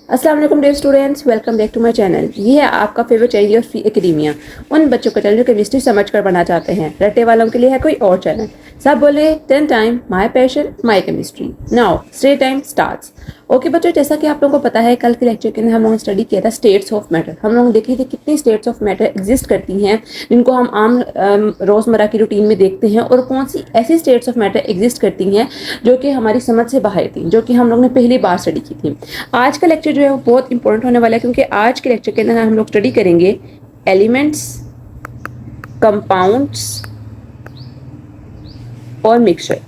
अस्सलाम वालेकुम dear students, welcome back to my channel. ये है आपका favourite channel of free academia. उन बच्चों का चैनल जो केमिस्ट्री समझ कर पढ़ना चाहते हैं, रट्टे वालों के लिए है कोई और चैनल। सब बोले 10 time my passion my chemistry. Now study time starts. Okay बच्चों, जैसा कि आप लोगों को पता है, कल के लेक्चर के अंदर हम लोगों ने स्टडी किया था स्टेट्स ऑफ मैटर। हम लोगों ने देखी थी कितनी स्टेट्स ऑफ मैटर एग्जिस्ट करती हैं जिनको हम आम रोज़मर्रा की रूटीन में देखते हैं, और कौन सी ऐसी स्टेट्स ऑफ मैटर एग्जिस्ट करती हैं जो कि हमारी समझ से बाहर थी, जो कि हम लोग ने पहली बार स्टडी की थी। आज का लेक्चर जो है वो बहुत इंपॉर्टेंट होने वाला है, क्योंकि आज के लेक्चर के अंदर हम लोग स्टडी करेंगे एलिमेंट्स, कंपाउंड्स और मिक्सचर।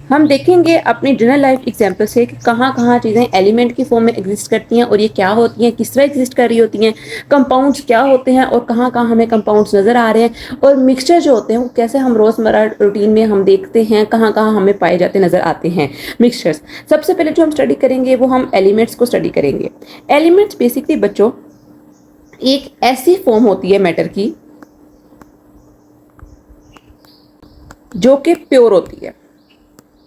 हम देखेंगे अपनी जनरल लाइफ एग्जाम्पल से कि कहाँ कहाँ चीज़ें एलिमेंट की फॉर्म में एग्जिस्ट करती हैं और ये क्या होती हैं, किस तरह एग्जिस्ट कर रही होती हैं, कंपाउंड्स क्या होते हैं और कहाँ कहाँ हमें कंपाउंड्स नज़र आ रहे हैं, और मिक्सचर जो होते हैं वो कैसे हम रोज़मर्रा रूटीन में हम देखते हैं, कहाँ कहाँ हमें पाए जाते नज़र आते हैं मिक्सचर्स। सबसे पहले जो हम स्टडी करेंगे वो हम एलिमेंट्स को स्टडी करेंगे। एलिमेंट्स बेसिकली बच्चों एक ऐसी फॉर्म होती है मैटर की जो कि प्योर होती है।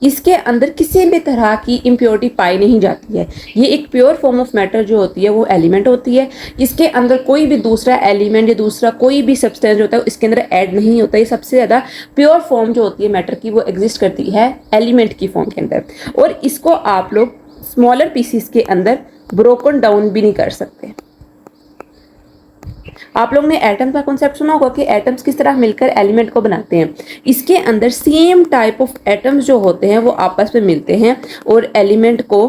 इसके अंदर किसी भी तरह की इम्प्योरिटी पाई नहीं जाती है। ये एक प्योर फॉर्म ऑफ मैटर जो होती है वो एलिमेंट होती है। इसके अंदर कोई भी दूसरा एलिमेंट या दूसरा कोई भी सब्सटेंस होता है इसके अंदर ऐड नहीं होता। ये सबसे ज़्यादा प्योर फॉर्म जो होती है मैटर की वो एग्जिस्ट करती है एलिमेंट की फॉर्म के अंदर, और इसको आप लोग स्मॉलर पीसीस के अंदर ब्रोकन डाउन भी नहीं कर सकते। आप लोग ने एटम का कॉन्सेप्ट सुना होगा कि एटम्स किस तरह मिलकर एलिमेंट को बनाते हैं। इसके अंदर सेम टाइप ऑफ एटम्स जो होते हैं वो आपस में मिलते हैं और एलिमेंट को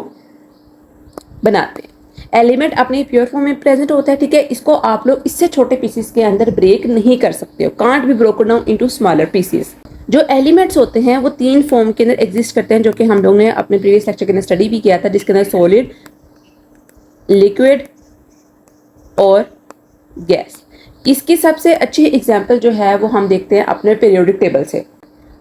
बनाते हैं। एलिमेंट अपनी प्योर फॉर्म में प्रेजेंट होता है, ठीक है। इसको आप लोग इससे छोटे पीसेस के अंदर ब्रेक नहीं कर सकते हो, can't be broken down into smaller pieces. जो एलिमेंट्स होते हैं वो 3 फॉर्म के अंदर एग्जिस्ट करते हैं, जो कि हम लोग ने अपने प्रीवियस लेक्चर के अंदर स्टडी भी किया था, जिसके अंदर सॉलिड, लिक्विड और गैस। इसकी सबसे अच्छी एग्जाम्पल जो है वो हम देखते हैं अपने पीरियोडिक टेबल से।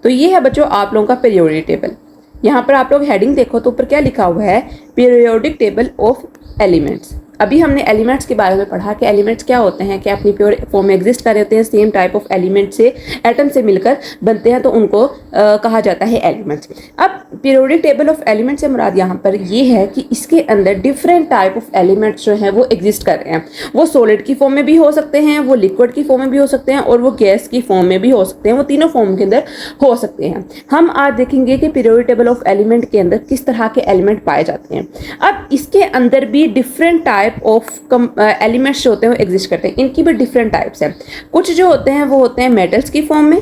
तो ये है बच्चों आप लोगों का पीरियोडिक टेबल। यहाँ पर आप लोग हेडिंग देखो तो ऊपर क्या लिखा हुआ है, पीरियोडिक टेबल ऑफ एलिमेंट्स। अभी हमने एलिमेंट्स के बारे में पढ़ा कि एलिमेंट्स क्या होते हैं, कि अपनी प्योर फॉर्म में एग्जिस्ट कर रहे होते हैं, सेम टाइप ऑफ एलिमेंट से एटम से मिलकर बनते हैं, तो उनको कहा जाता है एलिमेंट्स। अब पीरियोडिक टेबल ऑफ एलिमेंट्स से मुराद यहाँ पर ये है कि इसके अंदर डिफरेंट टाइप ऑफ एलिमेंट्स जो हैं वो एग्जिस्ट कर रहे हैं। वो सॉलिड की फॉर्म में भी हो सकते हैं, वो लिक्विड की फॉर्म में भी हो सकते हैं, और वो गैस की फॉर्म में भी हो सकते हैं। वो तीनों फॉर्म के अंदर हो सकते हैं। हम आज देखेंगे कि पीरियोडिक टेबल ऑफ एलिमेंट के अंदर किस तरह के एलिमेंट पाए जाते हैं। अब इसके अंदर भी डिफरेंट टाइप ऑफ एलिमेंट्स जो होते हैं वो एग्जिस्ट करते हैं। इनकी भी डिफरेंट टाइप्स हैं। कुछ जो होते हैं वो होते हैं मेटल्स की फॉर्म में,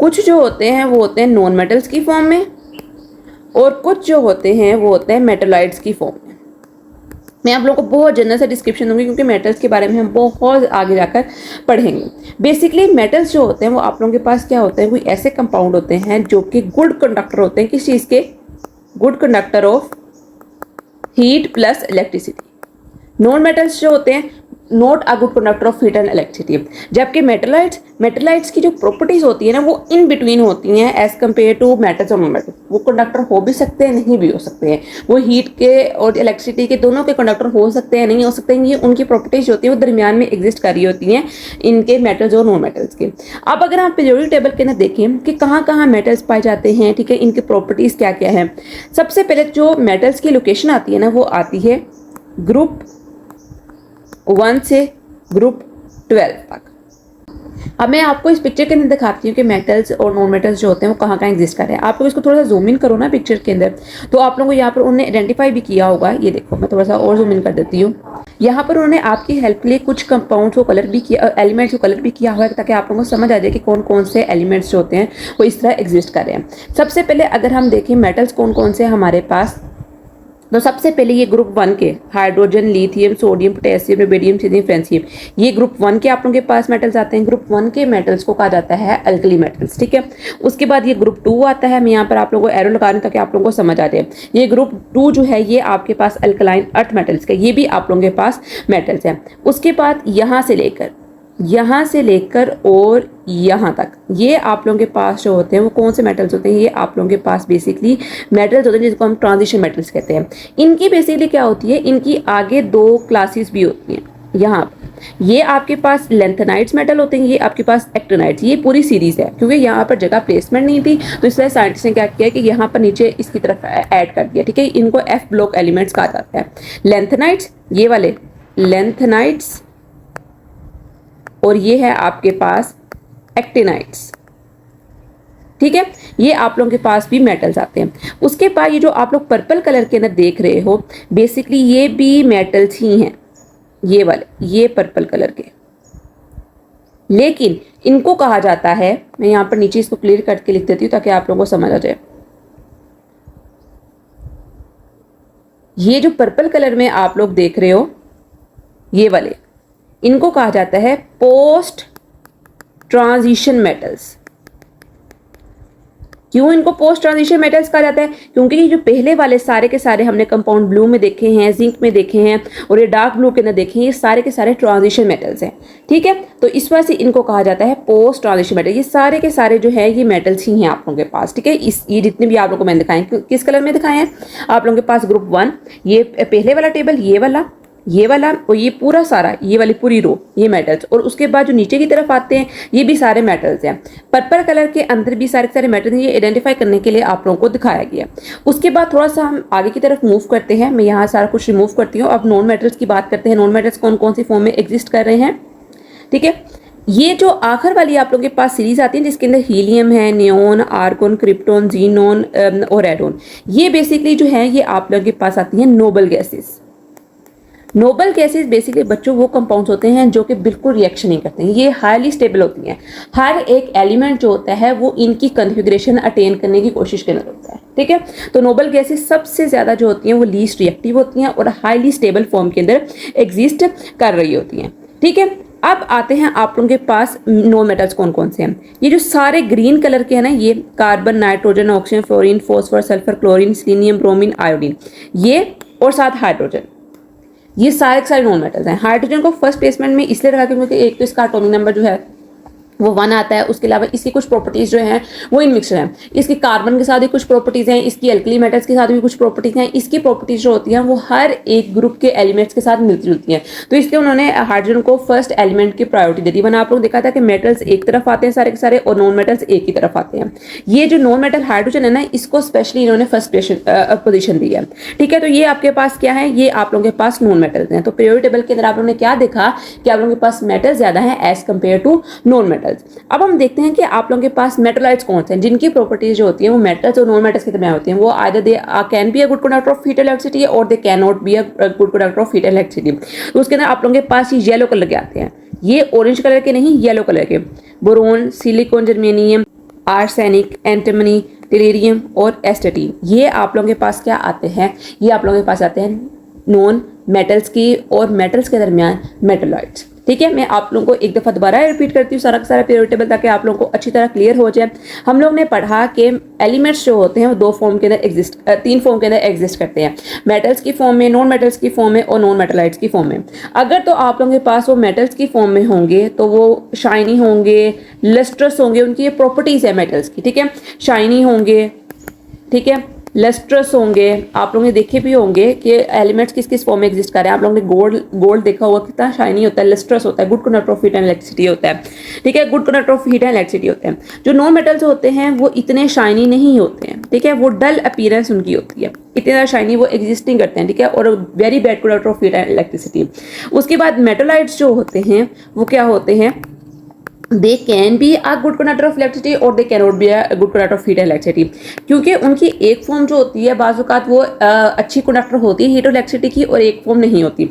कुछ जो होते हैं वो होते हैं नॉन मेटल्स की फॉर्म में, और कुछ जो होते हैं वो होते हैं मेटलाइट्स की फॉर्म में। मैं आप लोगों को बहुत जनरल से डिस्क्रिप्शन दूंगी, क्योंकि मेटल्स के बारे में हम बहुत आगे जाकर पढ़ेंगे। बेसिकली मेटल्स जो होते हैं वो आप लोगों के पास क्या होते हैं, कोई ऐसे कंपाउंड होते हैं जो कि गुड कंडक्टर होते हैं। किस चीज़ के? Good conductor of heat plus electricity. Non metals जो होते हैं not a good conductor of heat and electricity. जबकि मेटलाइट्स की जो प्रॉपर्टीज होती है ना वो इन बिटवीन होती हैं एज कम्पेयर टू मेटल्स और नॉन मेटल्स। वो कंडक्टर हो भी सकते हैं, नहीं भी हो सकते हैं। वो हीट के और इलेक्ट्रिसिटी के दोनों के कंडक्टर हो सकते हैं, नहीं हो सकते हैं। ये उनकी प्रॉपर्टीज होती है वो दरमियान में एग्जिस्ट कर रही होती हैं, इनके मेटल्स और नॉन मेटल्स के। अब अगर आप पीरियोडिक टेबल के अंदर देखें कि कहाँ कहाँ मेटल्स पाए जाते हैं, ठीक है, इनकी प्रॉपर्टीज क्या क्या है। सबसे पहले जो मेटल्स की लोकेशन आती है ना वो आती है ग्रुप 1 से ग्रुप 12 तक। अब मैं आपको इस पिक्चर के अंदर दिखाती हूँ कि मेटल्स और नॉन मेटल्स जो होते हैं वो कहाँ कहाँ एग्जिस्ट कर रहे हैं। आप लोग इसको थोड़ा सा जूम इन करो ना पिक्चर के अंदर, तो आप लोगों को यहाँ पर उन्होंने आइडेंटिफाई भी किया होगा। ये देखो, मैं थोड़ा सा और जूम इन कर देती हूँ। यहाँ पर उन्होंने आपकी हेल्प के लिए कुछ कंपाउंड्स को कलर भी किया, एलिमेंट्स को कलर भी किया हुआ है, ताकि आप लोगों को समझ आ जाए कि कौन कौन से एलिमेंट्स जो होते हैं वो इस तरह एग्जिस्ट कर रहे हैं। सबसे पहले अगर हम देखें मेटल्स कौन कौन से हमारे पास, तो सबसे पहले ये ग्रुप 1 के hydrogen, lithium, sodium, potassium, rubidium, caesium, francium, ये ग्रुप 1 के आप लोगों के पास मेटल्स आते हैं। ग्रुप 1 के मेटल्स को कहा जाता है अल्कली मेटल्स, ठीक है। उसके बाद ये ग्रुप 2 आता है। मैं यहाँ पर आप लोगों को एरो लगा रही हूँ ताकि आप लोगों को समझ आ जाए। ये ग्रुप 2 जो है ये आपके पास अल्कलाइन अर्थ मेटल्स का, ये भी आप लोगों के पास मेटल्स है। उसके बाद यहाँ से लेकर और यहाँ तक ये आप लोगों के पास जो होते हैं वो कौन से मेटल्स होते हैं, ये आप लोगों के पास बेसिकली मेटल्स होते हैं जिसको हम ट्रांजिशन मेटल्स कहते हैं। इनकी बेसिकली क्या होती है, इनकी आगे 2 क्लासेस भी होती हैं। यहाँ ये आपके पास लेंथेनाइट्स मेटल होते हैं, ये आपके पास एक्टिनाइट्स। ये पूरी सीरीज है, क्योंकि यहाँ पर जगह प्लेसमेंट नहीं थी तो इसलिए साइंटिस्ट ने क्या किया कि यहाँ पर नीचे इसकी तरफ ऐड कर दिया, ठीक है। इनको एफ ब्लॉक एलिमेंट्स कहा जाता है। लेंथेनाइट्स ये वाले लेंथेनाइट्स, और ये है आपके पास एक्टिनाइट्स, ठीक है। ये आप लोगों के पास भी मेटल्स आते हैं। उसके बाद ये जो आप लोग पर्पल कलर के अंदर देख रहे हो, बेसिकली ये भी मेटल्स ही हैं, ये वाले, ये पर्पल कलर के, लेकिन इनको कहा जाता है, मैं यहां पर नीचे इसको क्लियर करके लिख देती हूं ताकि आप लोगों को समझ आ जाए। ये जो पर्पल कलर में आप लोग देख रहे हो, ये वाले, इनको कहा जाता है पोस्ट ट्रांजिशन मेटल्स। क्यों इनको पोस्ट ट्रांजिशन मेटल्स कहा जाता है? क्योंकि ये जो पहले वाले सारे के सारे हमने कंपाउंड ब्लू में देखे हैं, जिंक में देखे हैं और ये डार्क ब्लू के अंदर देखे हैं, ये सारे के सारे ट्रांजिशन मेटल्स हैं, ठीक है। तो इस वजह से इनको कहा जाता है पोस्ट ट्रांजिशन मेटल। ये सारे के सारे जो है ये मेटल्स ही हैं आप लोगों के पास, ठीक है। ये जितने भी आप लोगों को मैंने दिखाए किस कलर में दिखाए हैं आप लोगों के पास, ग्रुप 1 ये पहले वाला टेबल, ये वाला और ये पूरा सारा, ये वाली पूरी रो, ये मेटल्स। और उसके बाद जो नीचे की तरफ आते हैं ये भी सारे मेटल्स हैं। पर्पल कलर के अंदर भी सारे सारे मेटल्स हैं, ये आइडेंटिफाई करने के लिए आप लोगों को दिखाया गया। उसके बाद थोड़ा सा हम आगे की तरफ मूव करते हैं, मैं यहाँ सारा कुछ रिमूव करती हूँ। अब नॉन मेटल्स की बात करते हैं, नॉन मेटल्स कौन कौन सी फॉर्म में एग्जिस्ट कर रहे हैं, ठीक है। ये जो आखिर वाली आप लोगों के पास सीरीज आती है जिसके अंदर हीलियम है, नियोन, आर्गोन, क्रिप्टोन, जीनोन और रेडोन, ये बेसिकली जो है ये आप लोगों के पास आती हैं noble gases. Noble gases basically बच्चों वो कंपाउंड्स होते हैं जो कि बिल्कुल रिएक्शन नहीं करते हैं, ये हाईली स्टेबल होती हैं। हर एक एलिमेंट जो होता है वो इनकी कॉन्फ़िगरेशन अटेन करने की कोशिश करना होता है, ठीक है। तो नोबल गैसेस सबसे ज़्यादा जो होती हैं वो लीस्ट रिएक्टिव होती हैं और हाईली स्टेबल फॉर्म के अंदर एग्जिस्ट कर रही होती हैं, ठीक है। अब आते हैं आप लोगों के पास नॉन मेटल्स कौन कौन से हैं। ये जो सारे ग्रीन कलर के हैं ना, ये carbon, nitrogen, oxygen, fluorine, phosphorus, sulphur, chlorine, selenium, bromine, iodine, ये और साथ हाइड्रोजन, ये सारे के सारे नॉन मेटल्स हैं। हाइड्रोजन को फर्स्ट प्लेसमेंट में इसलिए रखा क्योंकि एक तो इसका एटॉमिक नंबर जो है वो 1 आता है, उसके अलावा इसकी कुछ प्रॉपर्टीज़ जो हैं वो इन मिक्सचर हैं। इसकी कार्बन के साथ भी कुछ प्रॉपर्टीज़ हैं, इसकी एल्कली मेटल्स के साथ भी कुछ प्रॉपर्टीज़ हैं। इसकी प्रॉपर्टीज़ जो होती हैं वो हर एक ग्रुप के एलिमेंट्स के साथ मिलती जुलती हैं, तो इसलिए उन्होंने हाइड्रोजन को फर्स्ट एलिमेंट की प्रायोरिटी दे दी। मैंने आप लोग देखा था कि मेटल्स एक तरफ आते हैं सारे के सारे और नॉन मेटल्स एक ही तरफ आते हैं। ये जो नॉन मेटल हाइड्रोजन है ना, इसको स्पेशली इन्होंने फर्स्ट पोजिशन दी है, ठीक है। तो ये आपके पास क्या है, ये आप लोगों के पास नॉन मेटल्स हैं। तो पीरियोडिक टेबल के अंदर आप लोगों ने क्या देखा कि आप लोगों के पास मेटल्स ज़्यादा हैं as compare to non metals. अब हम देखते हैं कि आप लोगों के पास मेटलाइट्स कौन से हैं जिनकी प्रॉपर्टीज जो होती हैं वो मेटल्स और नॉन मेटल्स के दरमियान होती हैं। वो either they can be a good conductor of heat electricity और they can not be a good conductor of heat electricity. तो उसके अंदर आप लोगों के पास ये येलो कलर के आते हैं, ये ऑरेंज कलर के नहीं, येलो कलर के। Boron, silicon, germanium, arsenic, antimony, tellurium और एस्टेटीन, ये आप लोगों के पास क्या आते हैं, ये आप लोगों के पास आते हैं नॉन मेटल्स की और मेटल्स के दरमियान मेटलॉइड्स, ठीक है। मैं आप लोगों को एक दफ़ा दोबारा रिपीट करती हूँ सारा का सारा पीरियोडिक टेबल ताकि आप लोगों को अच्छी तरह क्लियर हो जाए। हम लोग ने पढ़ा कि एलिमेंट्स जो होते हैं वो 2 फॉर्म के अंदर तीन फॉर्म के अंदर एग्जिस्ट करते हैं, मेटल्स की फॉर्म में, नॉन मेटल्स की फॉर्म में और नॉन मेटलाइट्स की फॉर्म में। अगर तो आप लोगों के पास वो मेटल्स की फॉर्म में होंगे तो वो शाइनी होंगे, लस्ट्रस होंगे, उनकी ये प्रॉपर्टीज़ है मेटल्स की, ठीक है। शाइनी होंगे, ठीक है, लस्ट्रस होंगे। आप लोगों ने देखे भी होंगे कि एलिमेंट्स किस किस फॉर्म में एग्जिस्ट कर रहे हैं। आप लोगों ने गोल्ड देखा होगा कितना शाइनी होता है, लस्ट्रस होता है, good conductor of heat and electricity होता है, ठीक है, good conductor of heat and electricity होते हैं। जो नॉन मेटल्स होते हैं वो इतने शाइनी नहीं होते हैं, ठीक है, वो डल अपीयरेंस उनकी होती है, इतने ज़्यादा शाइनी वो एग्जिस्ट नहीं करते हैं, ठीक है, और very bad conductor of heat and electricity. उसके बाद मेटलाइट्स जो होते हैं वो क्या होते हैं, they can be a good conductor of electricity और they can not be a good conductor of heat and electricity, क्योंकि उनकी एक फॉर्म जो होती है बाज़ औक़ात वो अच्छी कंडक्टर होती है हीट और इलेक्ट्रिसिटी की और एक फॉर्म नहीं होती।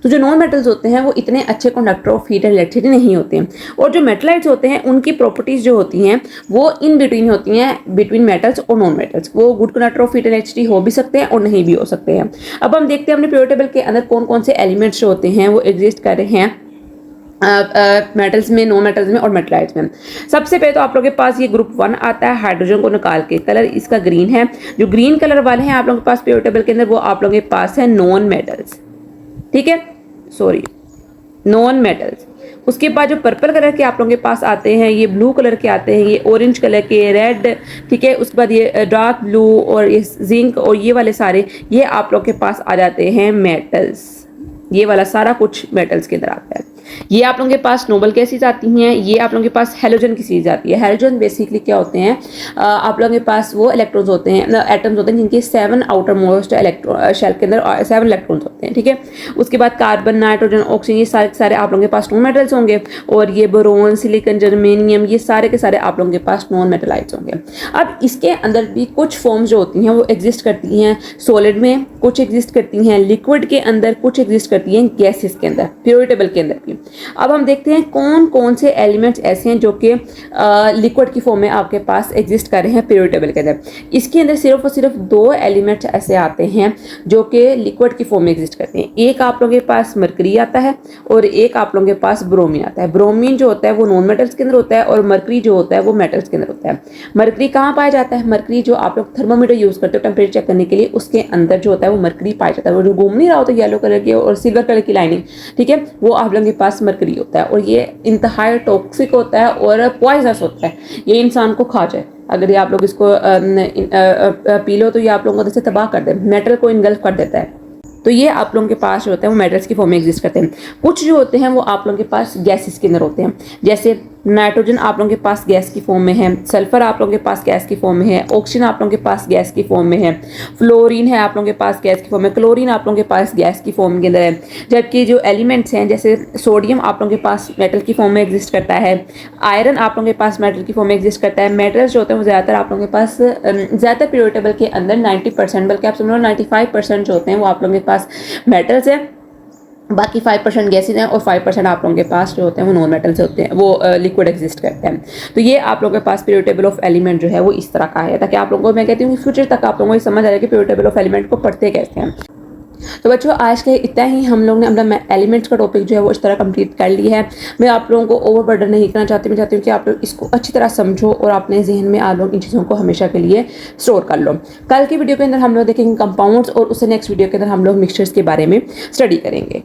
तो जो नॉन मेटल्स होते हैं वो इतने अच्छे conductor of heat and electricity नहीं होते हैं। और जो मेटलाइट्स होते हैं उनकी प्रॉपर्टीज़ जो होती हैं वो इन बिटवीन होती हैं, बिटवीन मेटल्स और नॉन मेटल्स। वो good conductor of heat and electricity हो भी सकते हैं और नहीं भी हो सकते हैं। अब हम देखते हैं अपने पीरियोडिक टेबल के अंदर कौन कौन से एलिमेंट्स जो होते हैं वो एग्जिस्ट कर रहे हैं मेटल्स में, नॉन मेटल्स में और मेटलाइट्स में। सबसे पहले तो आप लोगों के पास ये ग्रुप 1 आता है, हाइड्रोजन को निकाल के, कलर इसका ग्रीन है। जो ग्रीन कलर वाले हैं आप लोगों के पास पीरियोडिक टेबल के अंदर वो आप लोगों के पास है नॉन मेटल्स, ठीक है, सॉरी नॉन मेटल्स। उसके बाद जो पर्पल कलर के आप लोगों के पास आते हैं, ये ब्लू कलर के आते हैं, ये ऑरेंज कलर के, रेड, ठीक है। उसके बाद ये डार्क ब्लू और ये जिंक और ये वाले सारे ये आप लोग के पास आ जाते हैं मेटल्स। ये वाला सारा कुछ मेटल्स के अंदर आता है। ये आप लोगों के पास नोबल गैसेज आती हैं, ये आप लोगों के पास हेलोजन की चीज़ आती है। हेलोजन बेसिकली क्या होते हैं, आप लोगों के पास वो इलेक्ट्रॉन्स होते हैं, एटम्स होते हैं जिनके 7 आउटर मोस्ट इलेक्ट्रॉन शेल के अंदर 7 इलेक्ट्रॉन्स होते हैं, ठीक है। उसके बाद कार्बन, नाइट्रोजन, ऑक्सीजन, ये सारे सारे आप लोगों के पास नॉन मेटल्स होंगे। और ये बोरोन, सिलिकॉन, जर्मेनियम, ये सारे के सारे आप लोगों के पास नॉन मेटलाइट्स होंगे। अब इसके अंदर भी कुछ फॉर्म्स जो होती हैं वो एग्जिस्ट करती हैं सॉलिड में, कुछ एग्जिस्ट करती हैं लिक्विड के अंदर, कुछ एग्जिस्ट करती हैं गैसेस के अंदर, पीरियोडिक टेबल के अंदर भी। अब हम देखते हैं कौन कौन से एलिमेंट्स ऐसे हैं जो कि लिक्विड की फॉर्म में आपके पास एग्जिस्ट कर रहे हैं पीरियोडिक टेबल के अंदर। इसके अंदर सिर्फ और सिर्फ 2 एलिमेंट्स ऐसे आते हैं जो कि लिक्विड की फॉर्म में एग्जिस्ट करते हैं। एक आप लोगों के पास मरकरी आता है और एक आप लोगों के पास ब्रोमीन आता है। ब्रोमीन जो होता है वो नॉन मेटल्स के अंदर होता है और मरकरी जो होता है वो मेटल्स के अंदर होता है। मरकरी कहाँ पाया जाता है, मरकरी जो आप लोग थर्मोमीटर यूज़ करते हो टेम्परेचर चेक करने के लिए, उसके अंदर जो होता है वो मरकरी पाया जाता है। वो जो घूम नहीं रहा होता येलो कलर की और सिल्वर कलर की लाइनिंग, ठीक है, वो आप लोगों के पास मरकरी होता है। और ये इंतहाई टॉक्सिक होता है और पॉइजनस होता है, ये इंसान को खा जाए अगर ये आप लोग इसको पी लो तो ये आप लोगों को जैसे तबाह कर दे, मेटल को इनगल्फ कर देता है। तो ये आप लोगों के पास जो होते हैं वो मेटल्स की फॉर्म में एग्जिस्ट करते हैं। कुछ जो होते हैं वो आप लोगों के पास गैसेस के अंदर होते हैं, जैसे नाइट्रोजन आप लोगों के पास गैस की फॉर्म में है, सल्फर आप लोगों के पास गैस की फॉर्म में है, ऑक्सीजन आप लोगों के पास गैस की फॉर्म में है, फ्लोरीन है आप लोगों के पास गैस की फॉर्म में, क्लोरीन आप लोगों के पास गैस की फॉर्म के अंदर है। जबकि जो एलिमेंट्स हैं जैसे सोडियम आप लोगों के पास मेटल की फॉर्म में एग्जिस्ट करता है, आयरन आप लोगों के पास मेटल की फॉर्म में एग्जिस्ट करता है। मेटल्स जो होते हैं वो ज़्यादातर आप लोगों के पास ज़्यादातर पीरियोडिक टेबल के अंदर 90%, बल्कि आप समझ लो 95% जो होते हैं वो आप लोगों के पास मेटल्स है, बाकी 5% गैसेज हैं और 5% आप लोगों के पास जो होते हैं वो नॉन मेटल्स होते हैं, वो लिक्विड एग्जिस्ट करते हैं। तो ये आप लोगों के पास पीरियोडिक टेबल ऑफ एलिमेंट जो है वो इस तरह का है, ताकि आप लोगों को मैं कहती हूँ फ्यूचर तक आप लोगों को समझ आ जाए कि पीरियोडिक टेबल ऑफ एलिमेंट को पढ़ते कैसे हैं। तो बच्चों आज के इतना ही, हम लोग ने अपना एलिमेंट्स का टॉपिक जो है वो इस तरह कंप्लीट कर लिया है। मैं आप लोगों को ओवरबर्डन नहीं करना चाहती, मैं चाहती हूँ कि आप लोग इसको अच्छी तरह समझो और अपने जहन में आप लोग इन चीज़ों को हमेशा के लिए स्टोर कर लो। कल की वीडियो के अंदर हम लोग देखेंगे कंपाउंड्स और उससे नेक्स्ट वीडियो के अंदर हम लोग मिक्सचर्स के बारे में स्टडी करेंगे।